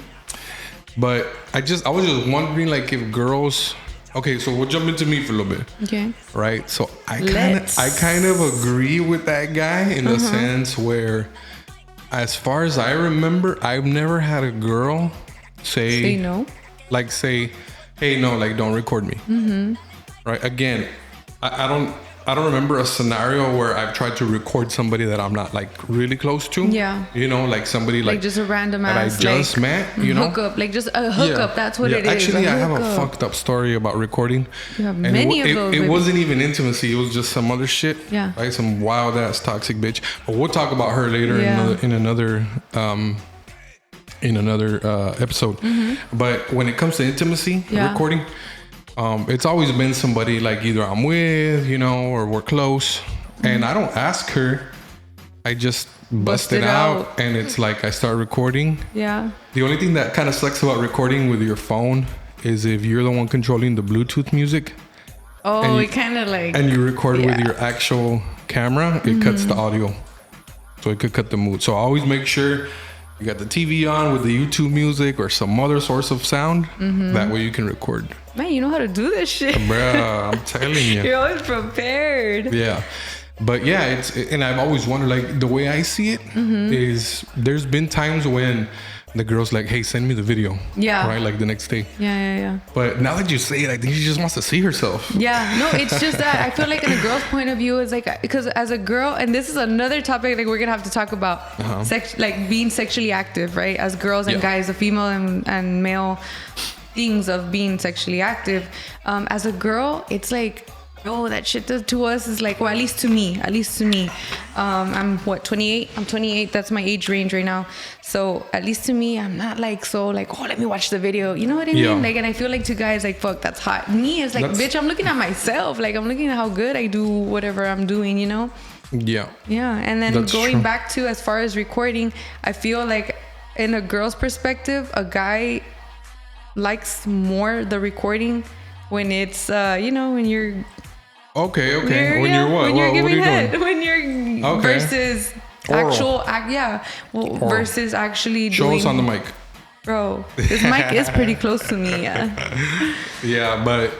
But I was just wondering, like, if girls... Okay, so we'll jump into me for a little bit. Okay. Right? So I kind of agree with that guy in the sense where, as far as I remember, I've never had a girl say no. Like say, hey, no, like don't record me. Right? Again, I don't remember a scenario where I've tried to record somebody that I'm not like really close to. Yeah. Like somebody like just a random ass that I just met, hookup, like just a hookup. That's what it is. Actually, I have a fucked up story about recording. You have many of those. It wasn't even intimacy. It was just some other shit. Yeah. Right? Some wild ass toxic bitch. But we'll talk about her later in another episode. But when it comes to intimacy recording, it's always been somebody like either I'm with, or we're close, and I don't ask her. I just bust it out, and it's like I start recording. Yeah. The only thing that kind of sucks about recording with your phone is if you're the one controlling the Bluetooth music. Oh, it kind of like. And you record with your actual camera, it cuts the audio, so it could cut the mood. So always make sure you got the TV on with the YouTube music or some other source of sound. That way you can record. Man, you know how to do this shit. Bruh, I'm telling you. You're always prepared. Yeah. But yeah, and I've always wondered, like, the way I see it is there's been times when the girl's like, hey, send me the video. Yeah. Right? Like the next day. Yeah. But now that you say it, I think she just wants to see herself. Yeah. No, it's just that I feel like in a girl's point of view is like, because as a girl, and this is another topic like we're going to have to talk about, like being sexually active, right? As girls and guys, the female and male things of being sexually active. As a girl, it's like, that shit to us is like, well, at least to me, I'm 28. I'm 28. That's my age range right now. So at least to me, I'm not like, so like, let me watch the video. You know what I mean? Like, and I feel like to guys like, fuck, that's hot. Me is like, bitch, I'm looking at myself. Like, I'm looking at how good I do whatever I'm doing, Yeah. Yeah. And then going back to as far as recording, I feel like in a girl's perspective, a guy likes more the recording when it's, when you're... Okay. When you're what? When you're giving head. Doing? When you're versus oral. Versus actually doing... Show us on the mic. Bro, this mic is pretty close to me, Yeah, but...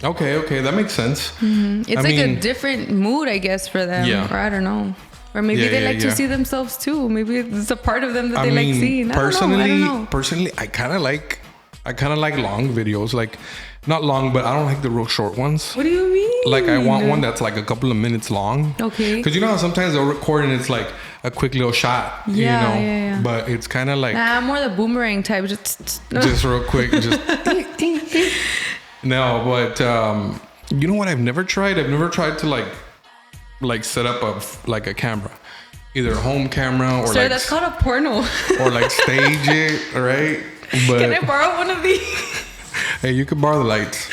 Okay, that makes sense. It's a different mood, I guess, for them. Yeah. Or I don't know. Or maybe they like to see themselves too. Maybe it's a part of them that they like seeing. I don't know. Personally, I kind of like long videos. Like, not long, but I don't like the real short ones. What do you mean? Like, I want one that's like a couple of minutes long. Okay. Because you know how sometimes they'll record and it's like a quick little shot. Yeah. But it's kind of like... Nah, I'm more the boomerang type. Just real quick. No, but you know what I've never tried? I've never tried to like set up a camera. Either a home camera or Sir, that's called a porno. Or like stage it, right? But can I borrow one of these? Hey, you can borrow the lights.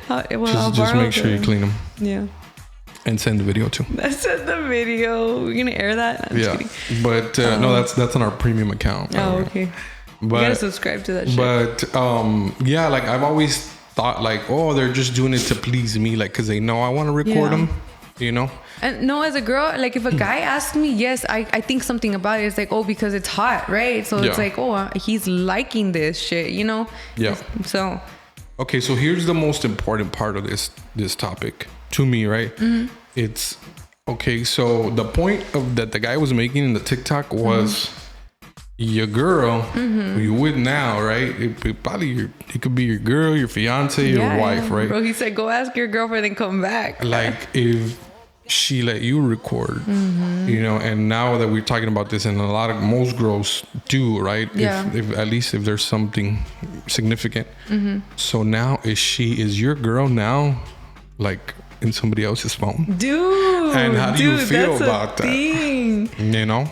Just make sure you clean them. Yeah. And send the video too. Send the video. We're gonna air that. I'm just kidding. But no, that's on our premium account. Oh, okay. You gotta subscribe to that shit. But yeah, like I've always thought like, oh, they're just doing it to please me, like because they know I want to record them, you know. And no, as a girl, like if a guy asks me, yes, I think something about it. It's like, oh, because it's hot, right? So it's like, oh, he's liking this shit, you know. Yeah. So. Okay, so here's the most important part of this topic to me, right? It's okay. So the point of that the guy was making in the TikTok was. Your girl, who you with now, right? It could be your girl, your fiance, your wife, right? Bro, he said, go ask your girlfriend and come back. Like if she let you record, you know, and now that we're talking about this, and most girls do, right? Yeah. If at least if there's something significant. So now is your girl now, like in somebody else's phone? Dude. And how do you feel about that? You know?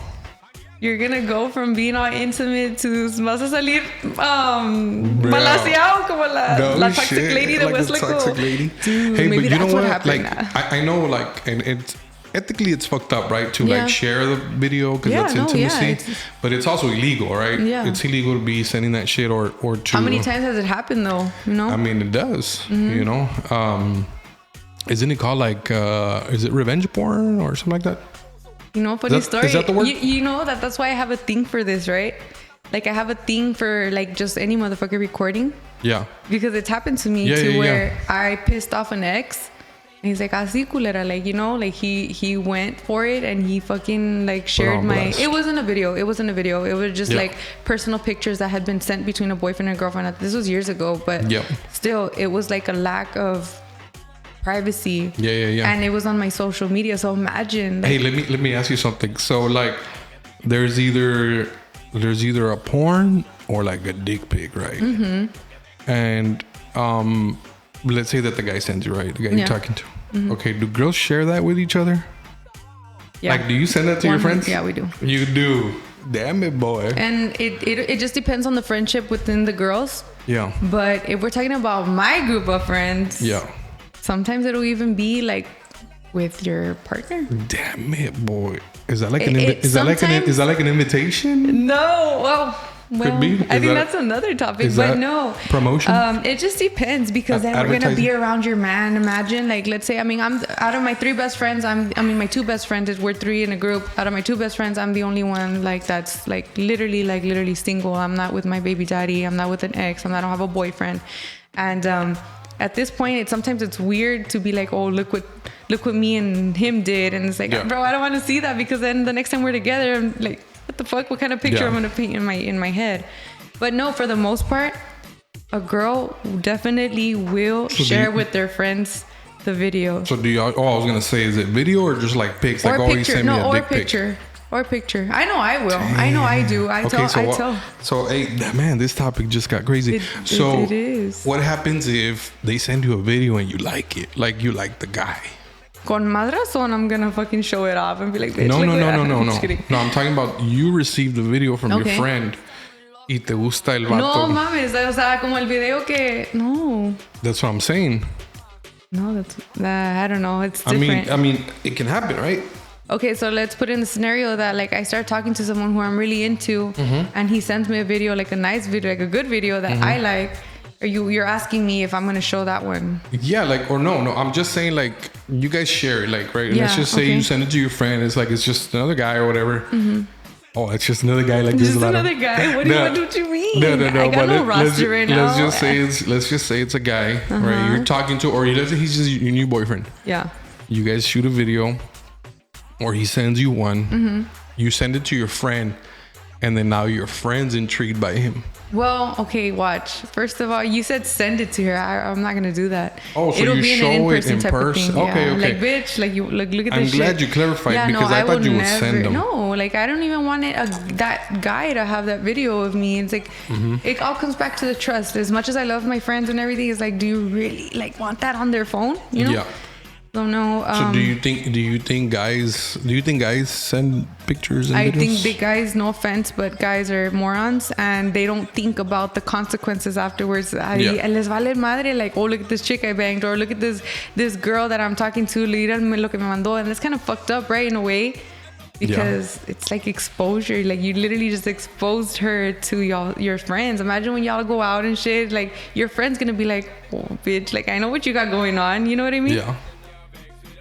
You're gonna go from being all intimate to vas a salir balaseado como la toxic lady that was like toxic lady. Dude, hey, maybe but you know what? Like I know, like, and it's ethically it's fucked up, right? To like share the video because that's intimacy, but it's also illegal, right? Yeah, it's illegal to be sending that shit or to. How many times has it happened though? You know? I mean, it does. You know, isn't it called like is it revenge porn or something like that? You know, funny story. Is that the word? You know that's why I have a thing for this, right? Like I have a thing for like just any motherfucker recording. Yeah. Because it's happened to me where I pissed off an ex. And he's like, así culera, like, you know, like he went for it and he fucking like shared my. It wasn't a video. It was just like personal pictures that had been sent between a boyfriend and girlfriend. This was years ago, but still, it was like a lack of privacy. Yeah. And it was on my social media. So imagine. Like, hey, let me ask you something. So like, there's either a porn or like a dick pic, right? And let's say that the guy sends you, right? The guy you're talking to. Okay, do girls share that with each other? Yeah. Like, do you send that to your friends? Yeah, we do. You do. Damn it, boy. And it just depends on the friendship within the girls. Yeah. But if we're talking about my group of friends, sometimes it'll even be like with your partner. Damn it, boy. Is that like is that like an invitation? No. Well, I think that's another topic, but no promotion. It just depends because then we're gonna be around your man. Imagine, like, let's say, I mean, I'm out of my three best friends. My two best friends we're three in a group. Out of my two best friends, I'm the only one like that's like literally single. I'm not with my baby daddy. I'm not with an ex. I don't have a boyfriend. And at this point, sometimes it's weird to be like, oh, look what me and him did, and it's like, bro, I don't want to see that because then the next time we're together, I'm like, what the fuck? What kind of picture I'm gonna paint in my head? But no, for the most part, a girl definitely will share with their friends the video. So do you? Oh, I was gonna say, is it video or just like pics? Like, oh, you send me a dick pic. Or picture. I know I will. Damn. I know I do. I tell. So, hey, man, this topic just got crazy. It is. What happens if they send you a video and you like it? Like, you like the guy? Con madrazón, I'm gonna fucking show it off and be like, bitch, no. I'm No, I'm talking about you received the video from your friend y te gusta el vato. No mames, o sea, como el video que... No. That's what I'm saying. No, I don't know. It's different. I mean, it can happen, right? Okay, so let's put in the scenario that like I start talking to someone who I'm really into and he sends me a video, like a nice video, like a good video that I like. Or you're asking me if I'm going to show that one. Yeah, like, or no, I'm just saying like you guys share it, like, right? Yeah, let's just say you send it to your friend. It's like, it's just another guy or whatever. Oh, it's just another guy. Like, just another guy. What do you mean? No. I got no roster right now. Let's just say it's a guy, right? You're talking to, or he's just your new boyfriend. Yeah. You guys shoot a video, or he sends you one. You send it to your friend, and then now your friend's intrigued by him. Well, okay, watch. First of all, you said send it to her. I'm not gonna do that. Oh, so it'll be an in-person type of thing. Okay. Like, bitch, like you look at this I'm glad you clarified because I thought you would send them. No, like I don't even want that guy to have that video of me. It's like it all comes back to the trust. As much as I love my friends and everything, it's like, do you really like want that on their phone? You know? Yeah. Don't know. So do you think guys send pictures and videos? I think the guys, no offense, but guys are morons and they don't think about the consequences afterwards. Les vale madre, like, oh, look at this chick I banged, or look at this girl that I'm talking to, mírame lo que me mandó. And it's kind of fucked up, right, in a way. because it's like exposure. Like you literally just exposed her to your friends. Imagine when y'all go out and shit, like your friend's gonna be like, oh bitch, like I know what you got going on, you know what I mean?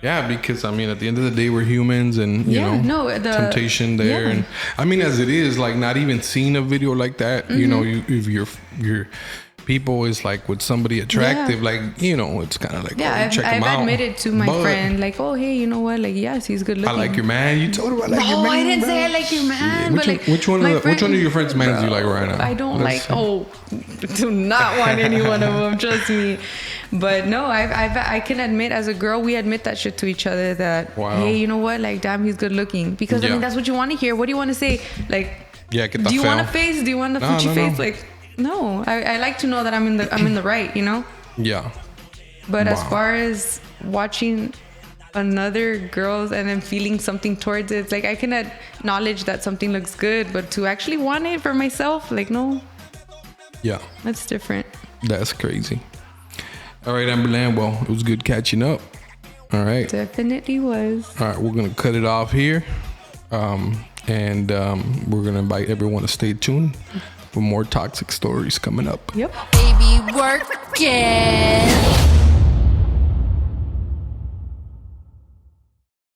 Yeah, because I mean, at the end of the day, we're humans, and you know, the temptation there, and I mean, as it is, like not even seeing a video like that, you know, if your people is like with somebody attractive, like, you know, it's kind of like, I've admitted to my friend, like, oh hey, you know what, like, yes, he's good looking. I like your man. You told him I like your man. I didn't say I like your man. Which, but like, which one of your friends' mans do you like right now? I don't do not want any one of them. Trust me. But no, I can admit, as a girl, we admit that shit to each other, that hey, you know what, like, damn, he's good looking, because I mean, that's what you want to hear. What do you want to say? Like, do you want a face? Do you want a Fuchi face? Like, no, I like to know that I'm in the right, you know? Yeah. But as far as watching another girls and then feeling something towards it, it's like I can acknowledge that something looks good, but to actually want it for myself, like, no. Yeah. That's different. That's crazy. All right, Amberland. Well, it was good catching up. All right. Definitely was. All right, we're gonna cut it off here, and we're gonna invite everyone to stay tuned for more toxic stories coming up. Yep. Baby, work it.